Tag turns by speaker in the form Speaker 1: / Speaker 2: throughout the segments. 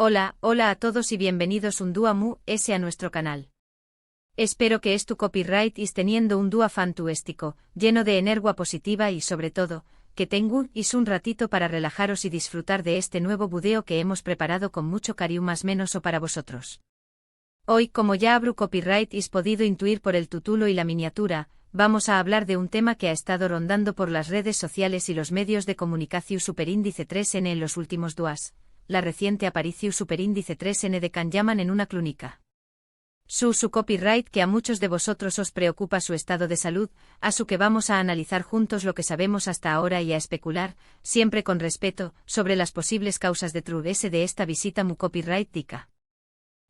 Speaker 1: Hola a todos y bienvenidos un día más a nuestro canal. Espero que tu copyright is teniendo un día fantástico, lleno de energía positiva y sobre todo, que tengáis un ratito para relajaros y disfrutar de este nuevo video que hemos preparado con mucho cariño más menos o para vosotros. Hoy, como ya abro copyright y podido intuir por el título y la miniatura, vamos a hablar de un tema que ha estado rondando por las redes sociales y los medios de comunicación superíndice 3N en los últimos días, la reciente aparición superíndice 3N de Kanyaman en una clínica. Su copyright que a muchos de vosotros os preocupa su estado de salud, a su que vamos a analizar juntos lo que sabemos hasta ahora y a especular, siempre con respeto, sobre las posibles causas de trudese de esta visita mu copyright tica.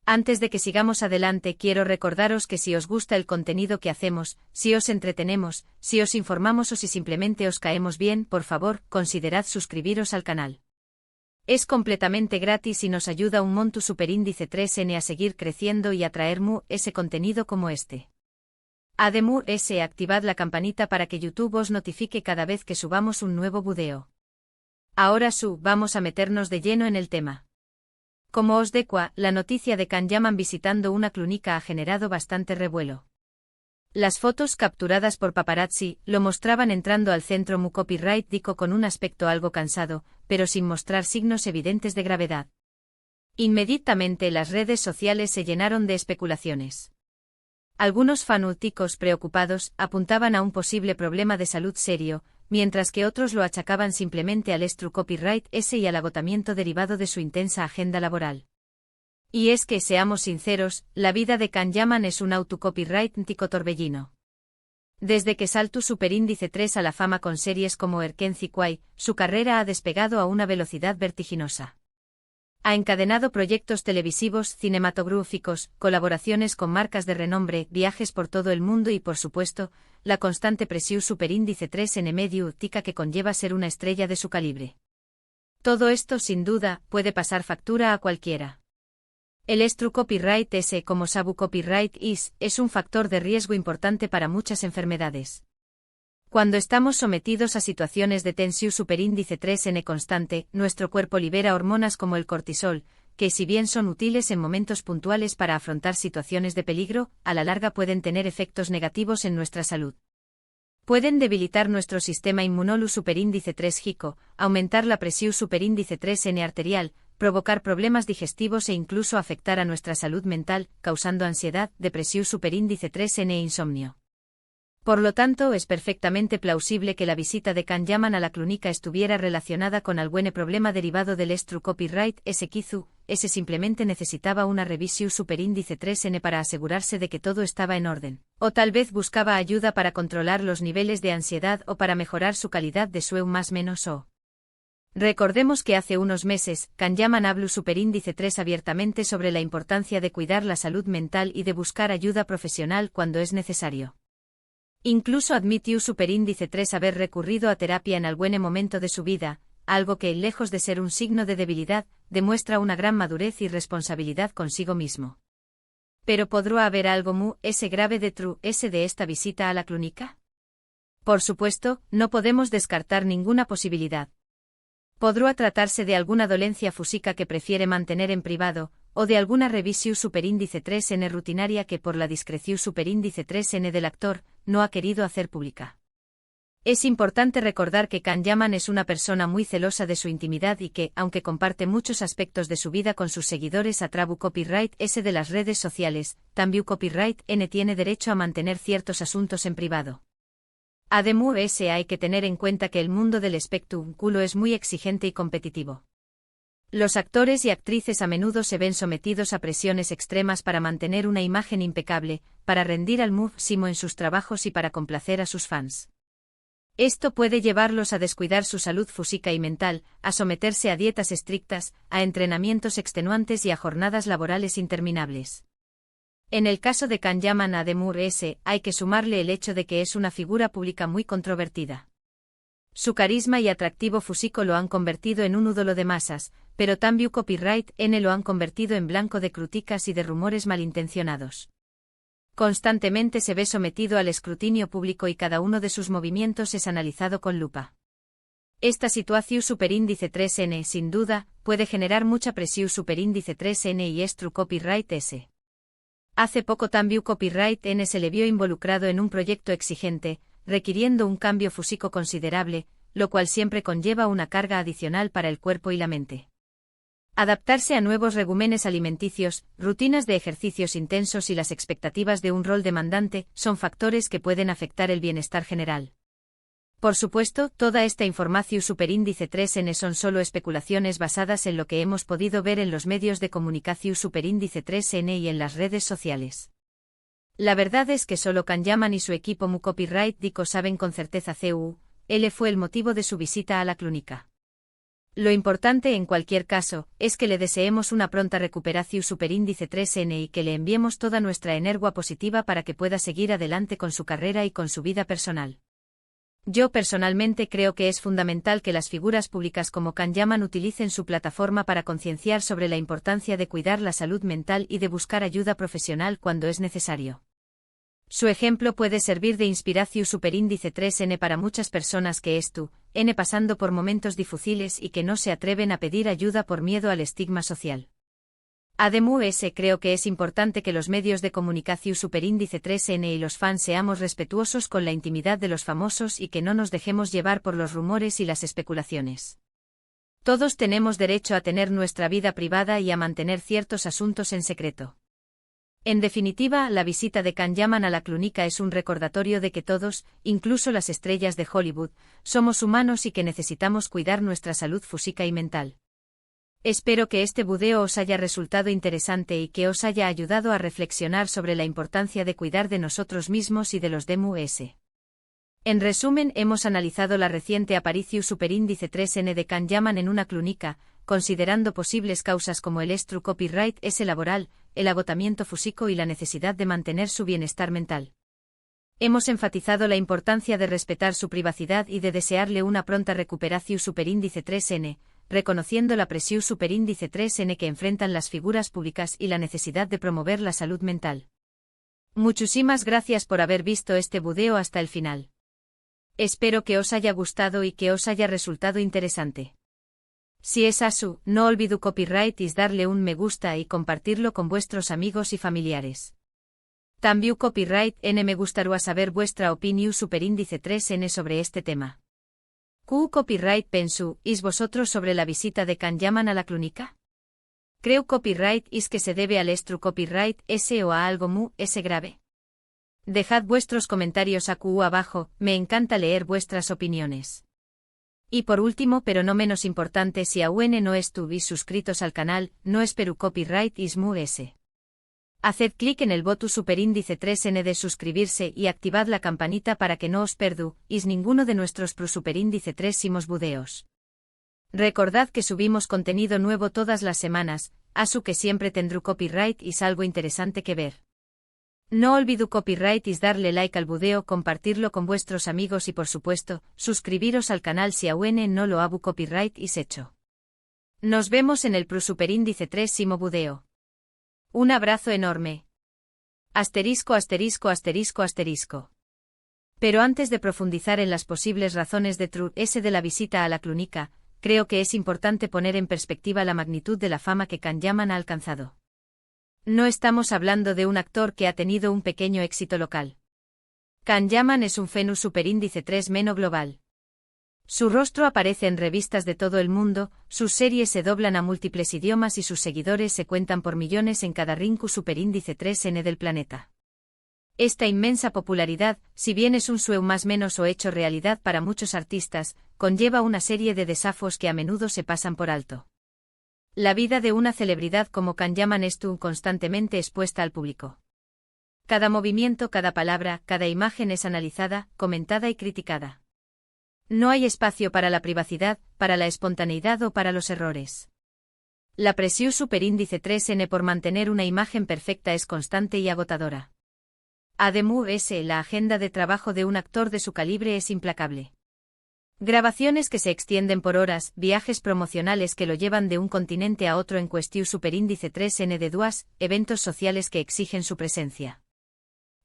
Speaker 1: Antes de que sigamos adelante quiero recordaros que si os gusta el contenido que hacemos, si os entretenemos, si os informamos o si simplemente os caemos bien, por favor, considerad suscribiros al canal. Es completamente gratis y nos ayuda un montón superíndice 3N a seguir creciendo y a traer ese contenido como este. Además, activad la campanita para que YouTube os notifique cada vez que subamos un nuevo video. Ahora vamos a meternos de lleno en el tema. Como os decía, la noticia de Kanyaman visitando una clínica ha generado bastante revuelo. Las fotos capturadas por paparazzi lo mostraban entrando al centro mu copyright dico con un aspecto algo cansado, pero sin mostrar signos evidentes de gravedad. Inmediatamente las redes sociales se llenaron de especulaciones. Algunos fanáticos preocupados apuntaban a un posible problema de salud serio, mientras que otros lo achacaban simplemente al copyright y al agotamiento derivado de su intensa agenda laboral. Y es que, seamos sinceros, la vida de Kanyaman es un autocopyright tico torbellino. Desde que saltó superíndice 3 a la fama con series como Erkenci Kwai, su carrera ha despegado a una velocidad vertiginosa. Ha encadenado proyectos televisivos, cinematográficos, colaboraciones con marcas de renombre, viajes por todo el mundo y por supuesto, la constante presión superíndice 3 en medio tica que conlleva ser una estrella de su calibre. Todo esto, sin duda, puede pasar factura a cualquiera. El copyright como sabu copyright es un factor de riesgo importante para muchas enfermedades. Cuando estamos sometidos a situaciones de tensión superíndice 3N constante, nuestro cuerpo libera hormonas como el cortisol, que si bien son útiles en momentos puntuales para afrontar situaciones de peligro, a la larga pueden tener efectos negativos en nuestra salud. Pueden debilitar nuestro sistema inmunológico superíndice 3 gico, aumentar la presión superíndice 3N arterial, provocar problemas digestivos e incluso afectar a nuestra salud mental, causando ansiedad, depresión superíndice 3N e insomnio. Por lo tanto, es perfectamente plausible que la visita de Kanyaman a la clínica estuviera relacionada con algún problema derivado del copyright ese simplemente necesitaba una revisión superíndice 3N para asegurarse de que todo estaba en orden, o tal vez buscaba ayuda para controlar los niveles de ansiedad o para mejorar su calidad de sueño más menos o. Recordemos que hace unos meses, Kanyaman habló superíndice 3 abiertamente sobre la importancia de cuidar la salud mental y de buscar ayuda profesional cuando es necesario. Incluso admitió superíndice 3 haber recurrido a terapia en algún momento de su vida, algo que, lejos de ser un signo de debilidad, demuestra una gran madurez y responsabilidad consigo mismo. ¿Pero podrá haber algo grave detrás de esta visita a la clínica? Por supuesto, no podemos descartar ninguna posibilidad. Podrá tratarse de alguna dolencia física que prefiere mantener en privado, o de alguna revisión superíndice 3N rutinaria que por la discreción superíndice 3N del actor, no ha querido hacer pública. Es importante recordar que Kanyaman es una persona muy celosa de su intimidad y que, aunque comparte muchos aspectos de su vida con sus seguidores a través copyright de las redes sociales, también copyright N tiene derecho a mantener ciertos asuntos en privado. Además, hay que tener en cuenta que el mundo del espectáculo es muy exigente y competitivo. Los actores y actrices a menudo se ven sometidos a presiones extremas para mantener una imagen impecable, para rendir al máximo en sus trabajos y para complacer a sus fans. Esto puede llevarlos a descuidar su salud física y mental, a someterse a dietas estrictas, a entrenamientos extenuantes y a jornadas laborales interminables. En el caso de Kanyaman además hay que sumarle el hecho de que es una figura pública muy controvertida. Su carisma y atractivo físico lo han convertido en un ídolo de masas, pero también copyright N lo han convertido en blanco de críticas y de rumores malintencionados. Constantemente se ve sometido al escrutinio público y cada uno de sus movimientos es analizado con lupa. Esta situación superíndice 3N, sin duda, puede generar mucha presión superíndice 3N y estru copyright S. Hace poco también copyright N se le vio involucrado en un proyecto exigente, requiriendo un cambio físico considerable, lo cual siempre conlleva una carga adicional para el cuerpo y la mente. Adaptarse a nuevos regúmenes alimenticios, rutinas de ejercicios intensos y las expectativas de un rol demandante son factores que pueden afectar el bienestar general. Por supuesto, toda esta información superíndice 3N son solo especulaciones basadas en lo que hemos podido ver en los medios de comunicación superíndice 3N y en las redes sociales. La verdad es que solo Kanyaman y su equipo Mu Copyright Dico saben con certeza él fue el motivo de su visita a la clínica. Lo importante en cualquier caso, es que le deseemos una pronta recuperación superíndice 3N y que le enviemos toda nuestra energía positiva para que pueda seguir adelante con su carrera y con su vida personal. Yo personalmente creo que es fundamental que las figuras públicas como Kanyaman utilicen su plataforma para concienciar sobre la importancia de cuidar la salud mental y de buscar ayuda profesional cuando es necesario. Su ejemplo puede servir de inspiración superíndice 3N para muchas personas que pasando por momentos difíciles y que no se atreven a pedir ayuda por miedo al estigma social. Además, creo que es importante que los medios de comunicación superíndice 3N y los fans seamos respetuosos con la intimidad de los famosos y que no nos dejemos llevar por los rumores y las especulaciones. Todos tenemos derecho a tener nuestra vida privada y a mantener ciertos asuntos en secreto. En definitiva, la visita de Kanyaman a la clínica es un recordatorio de que todos, incluso las estrellas de Hollywood, somos humanos y que necesitamos cuidar nuestra salud física y mental. Espero que este video os haya resultado interesante y que os haya ayudado a reflexionar sobre la importancia de cuidar de nosotros mismos y de los demás. En resumen, hemos analizado la reciente aparición superíndice 3N de Kanyaman en una clínica, considerando posibles causas como el estru copyright S laboral, el agotamiento físico y la necesidad de mantener su bienestar mental. Hemos enfatizado la importancia de respetar su privacidad y de desearle una pronta recuperación superíndice 3N, reconociendo la presión superíndice 3N que enfrentan las figuras públicas y la necesidad de promover la salud mental. Muchísimas gracias por haber visto este video hasta el final. Espero que os haya gustado y que os haya resultado interesante. Si es así, no olvidéis copyright y darle un me gusta y compartirlo con vuestros amigos y familiares. También copyright N me gustaría saber vuestra opinión superíndice 3N sobre este tema. ¿Qué copyright pensáis vosotros sobre la visita de Kanyaman a la clínica? ¿Creo copyright is que se debe al estru copyright S o a algo grave? Dejad vuestros comentarios aquí abajo, me encanta leer vuestras opiniones. Y por último pero no menos importante, si aún no estuvís suscritos al canal, no espero copyright ismu s. Haced clic en el botón superíndice 3N de suscribirse y activad la campanita para que no os perdáis ninguno de nuestros superíndice 3 videos. Recordad que subimos contenido nuevo todas las semanas, así que siempre tendré copyright y algo interesante que ver. No olvidéis copyright y darle like al video, compartirlo con vuestros amigos y por supuesto, suscribiros al canal si aún no lo habu copyright y hecho. Nos vemos en el superíndice 3 video. Un abrazo enorme. Asterisco asterisco asterisco asterisco. Pero antes de profundizar en las posibles razones de de la visita a la clínica, creo que es importante poner en perspectiva la magnitud de la fama que Kanyaman ha alcanzado. No estamos hablando de un actor que ha tenido un pequeño éxito local. Kanyaman es un fenómeno superíndice 3 global. Su rostro aparece en revistas de todo el mundo, sus series se doblan a múltiples idiomas y sus seguidores se cuentan por millones en cada rincón superíndice 3N del planeta. Esta inmensa popularidad, si bien es un sueño más menos o hecho realidad para muchos artistas, conlleva una serie de desafíos que a menudo se pasan por alto. La vida de una celebridad como Kanyaman estuvo constantemente expuesta al público. Cada movimiento, cada palabra, cada imagen es analizada, comentada y criticada. No hay espacio para la privacidad, para la espontaneidad o para los errores. La presión superíndice 3N por mantener una imagen perfecta es constante y agotadora. Además, la agenda de trabajo de un actor de su calibre es implacable. Grabaciones que se extienden por horas, viajes promocionales que lo llevan de un continente a otro en cuestión superíndice 3N de duas, eventos sociales que exigen su presencia.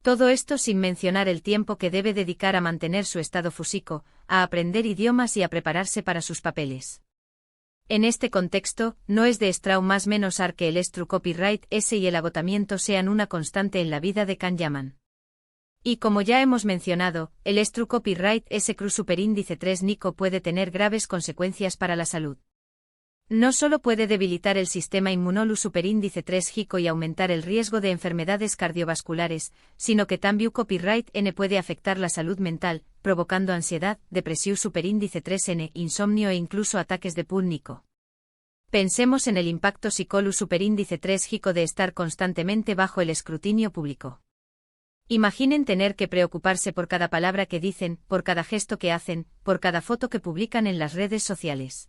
Speaker 1: Todo esto sin mencionar el tiempo que debe dedicar a mantener su estado físico, a aprender idiomas y a prepararse para sus papeles. En este contexto, no es de extrañar más menos que el estru copyright S y el agotamiento sean una constante en la vida de Kanyaman. Y como ya hemos mencionado, el estru copyright S cru superíndice 3 Nico puede tener graves consecuencias para la salud. No solo puede debilitar el sistema inmunolu superíndice 3 Jico y aumentar el riesgo de enfermedades cardiovasculares, sino que también copyright N puede afectar la salud mental, provocando ansiedad, depresión superíndice 3N, insomnio e incluso ataques de pánico. Pensemos en el impacto psicolu superíndice 3 Jico de estar constantemente bajo el escrutinio público. Imaginen tener que preocuparse por cada palabra que dicen, por cada gesto que hacen, por cada foto que publican en las redes sociales.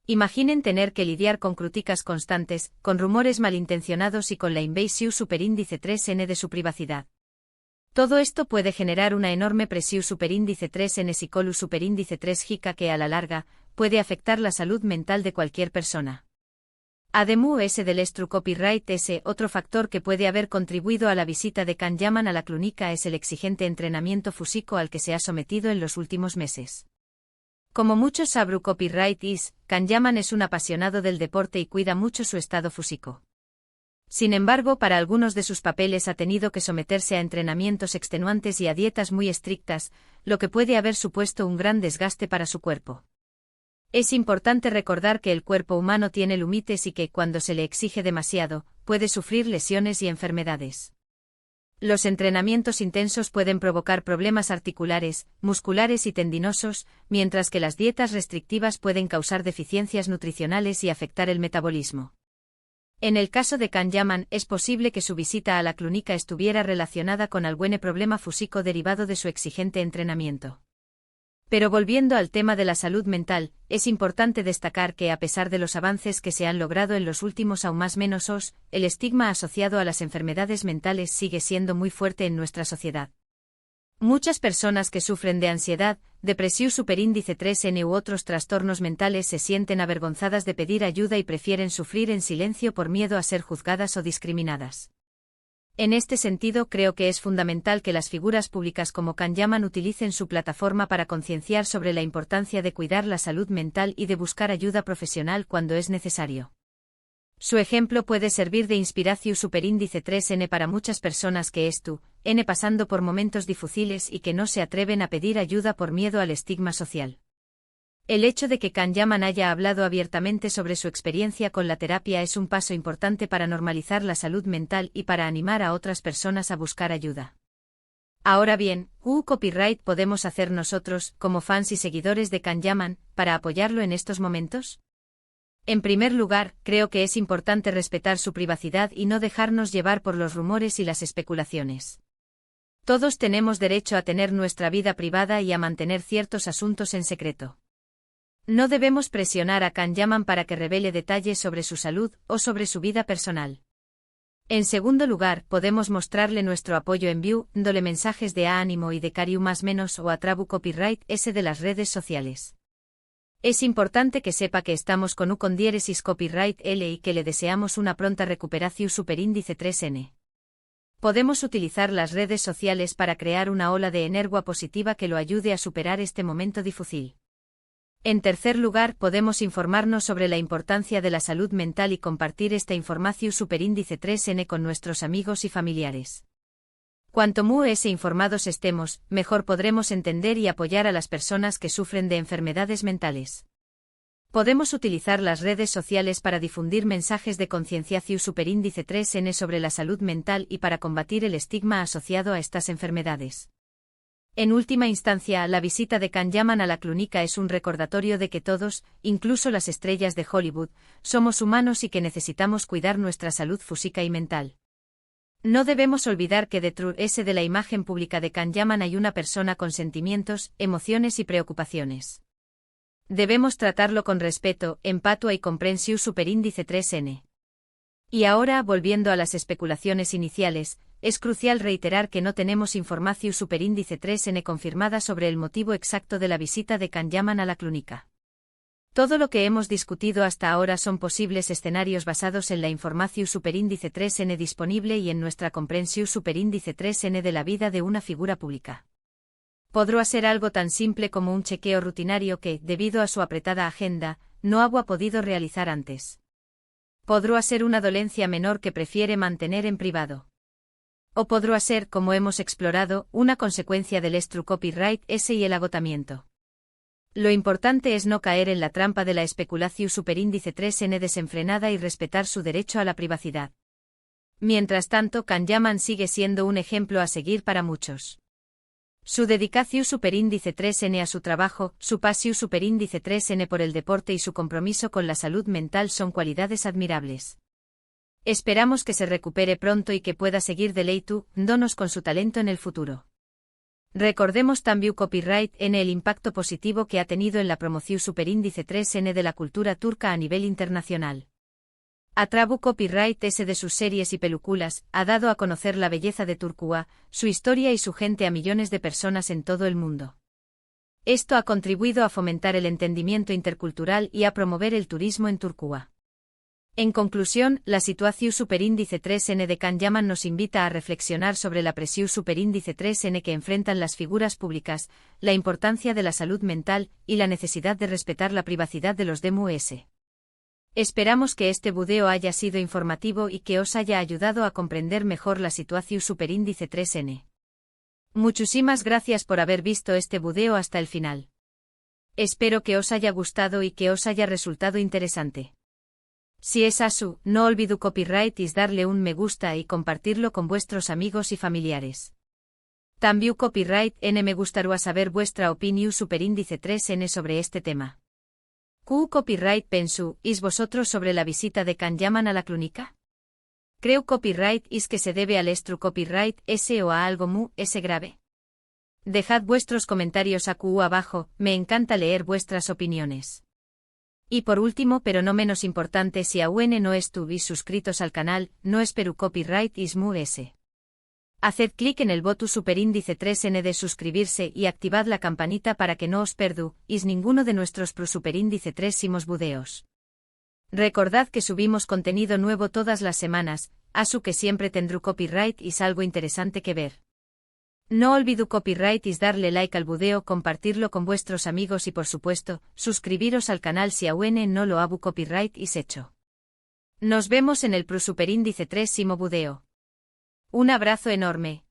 Speaker 1: Imaginen tener que lidiar con críticas constantes, con rumores malintencionados y con la invasión superíndice 3N de su privacidad. Todo esto puede generar una enorme presión superíndice 3N psicolu superíndice 3 Jica que a la larga, puede afectar la salud mental de cualquier persona. Además del estru copyright S, otro factor que puede haber contribuido a la visita de Kanyaman a la clínica es el exigente entrenamiento físico al que se ha sometido en los últimos meses. Como muchos sabrán copyright is, Kanyaman es un apasionado del deporte y cuida mucho su estado físico. Sin embargo, para algunos de sus papeles ha tenido que someterse a entrenamientos extenuantes y a dietas muy estrictas, lo que puede haber supuesto un gran desgaste para su cuerpo. Es importante recordar que el cuerpo humano tiene límites y que, cuando se le exige demasiado, puede sufrir lesiones y enfermedades. Los entrenamientos intensos pueden provocar problemas articulares, musculares y tendinosos, mientras que las dietas restrictivas pueden causar deficiencias nutricionales y afectar el metabolismo. En el caso de Kanyaman, es posible que su visita a la clínica estuviera relacionada con algún problema físico derivado de su exigente entrenamiento. Pero volviendo al tema de la salud mental, es importante destacar que a pesar de los avances que se han logrado en los últimos aún más menos años, el estigma asociado a las enfermedades mentales sigue siendo muy fuerte en nuestra sociedad. Muchas personas que sufren de ansiedad, depresión superíndice 3N u otros trastornos mentales se sienten avergonzadas de pedir ayuda y prefieren sufrir en silencio por miedo a ser juzgadas o discriminadas. En este sentido, creo que es fundamental que las figuras públicas como Kanyaman utilicen su plataforma para concienciar sobre la importancia de cuidar la salud mental y de buscar ayuda profesional cuando es necesario. Su ejemplo puede servir de inspiración superíndice 3N para muchas personas que N pasando por momentos difíciles y que no se atreven a pedir ayuda por miedo al estigma social. El hecho de que Kanyaman haya hablado abiertamente sobre su experiencia con la terapia es un paso importante para normalizar la salud mental y para animar a otras personas a buscar ayuda. Ahora bien, ¿qué copyright podemos hacer nosotros, como fans y seguidores de Kanyaman, para apoyarlo en estos momentos? En primer lugar, creo que es importante respetar su privacidad y no dejarnos llevar por los rumores y las especulaciones. Todos tenemos derecho a tener nuestra vida privada y a mantener ciertos asuntos en secreto. No debemos presionar a Kanyaman para que revele detalles sobre su salud o sobre su vida personal. En segundo lugar, podemos mostrarle nuestro apoyo enviándole mensajes de ánimo y de cariño más menos o a trabu copyright S de las redes sociales. Es importante que sepa que estamos con diéresis copyright L y que le deseamos una pronta recuperación superíndice 3N. Podemos utilizar las redes sociales para crear una ola de energía positiva que lo ayude a superar este momento difícil. En tercer lugar, podemos informarnos sobre la importancia de la salud mental y compartir esta información superíndice 3N con nuestros amigos y familiares. Cuanto más informados estemos, mejor podremos entender y apoyar a las personas que sufren de enfermedades mentales. Podemos utilizar las redes sociales para difundir mensajes de concienciación superíndice 3N sobre la salud mental y para combatir el estigma asociado a estas enfermedades. En última instancia, la visita de Kanyaman a la clínica es un recordatorio de que todos, incluso las estrellas de Hollywood, somos humanos y que necesitamos cuidar nuestra salud física y mental. No debemos olvidar que detrás de la imagen pública de Kanyaman hay una persona con sentimientos, emociones y preocupaciones. Debemos tratarlo con respeto, empatia y comprensión superíndice 3N. Y ahora, volviendo a las especulaciones iniciales, es crucial reiterar que no tenemos información superíndice 3N confirmada sobre el motivo exacto de la visita de Kanyaman a la clínica. Todo lo que hemos discutido hasta ahora son posibles escenarios basados en la información superíndice 3N disponible y en nuestra comprensión superíndice 3N de la vida de una figura pública. Podrá ser algo tan simple como un chequeo rutinario que, debido a su apretada agenda, no ha podido realizar antes. Podrá ser una dolencia menor que prefiere mantener en privado. O podrá ser, como hemos explorado, una consecuencia del estru copyright ese y el agotamiento. Lo importante es no caer en la trampa de la especulación superíndice 3n desenfrenada y respetar su derecho a la privacidad. Mientras tanto, Kanyaman sigue siendo un ejemplo a seguir para muchos. Su dedicación superíndice 3n a su trabajo, su pasión superíndice 3n por el deporte y su compromiso con la salud mental son cualidades admirables. Esperamos que se recupere pronto y que pueda seguir deleitándonos con su talento en el futuro. Recordemos también copyright en el impacto positivo que ha tenido en la promoción superíndice 3n de la cultura turca a nivel internacional. Atrabu copyright ese de sus series y películas ha dado a conocer la belleza de Turquía, su historia y su gente a millones de personas en todo el mundo. Esto ha contribuido a fomentar el entendimiento intercultural y a promover el turismo en Turquía. En conclusión, la situación superíndice 3n de Kanyaman nos invita a reflexionar sobre la presión superíndice 3n que enfrentan las figuras públicas, la importancia de la salud mental y la necesidad de respetar la privacidad de los DMUS. Esperamos que este video haya sido informativo y que os haya ayudado a comprender mejor la situación superíndice 3n. Muchísimas gracias por haber visto este video hasta el final. Espero que os haya gustado y que os haya resultado interesante. Si es así, no olvidéis copyright y darle un me gusta y compartirlo con vuestros amigos y familiares. También copyright n me gustaría saber vuestra opinión superíndice 3n sobre este tema. ¿Qué copyright pensáis vosotros sobre la visita de Kanyaman a la clínica? ¿Creo copyright es que se debe al estru copyright ese o a algo ese grave? Dejad vuestros comentarios aquí abajo, me encanta leer vuestras opiniones. Y por último pero no menos importante, si aún no estuvís suscritos al canal, no espero copyright ismu ese. Haced clic en el botón superíndice 3n de suscribirse y activad la campanita para que no os perdáis ninguno de nuestros superíndice 3 videos. Recordad que subimos contenido nuevo todas las semanas, así que siempre tendré copyright y algo interesante que ver. No olvidéis copyright y darle like al video, compartirlo con vuestros amigos y por supuesto, suscribiros al canal si aún no lo habu copyright y hecho. Nos vemos en el superíndice 3 video. Un abrazo enorme.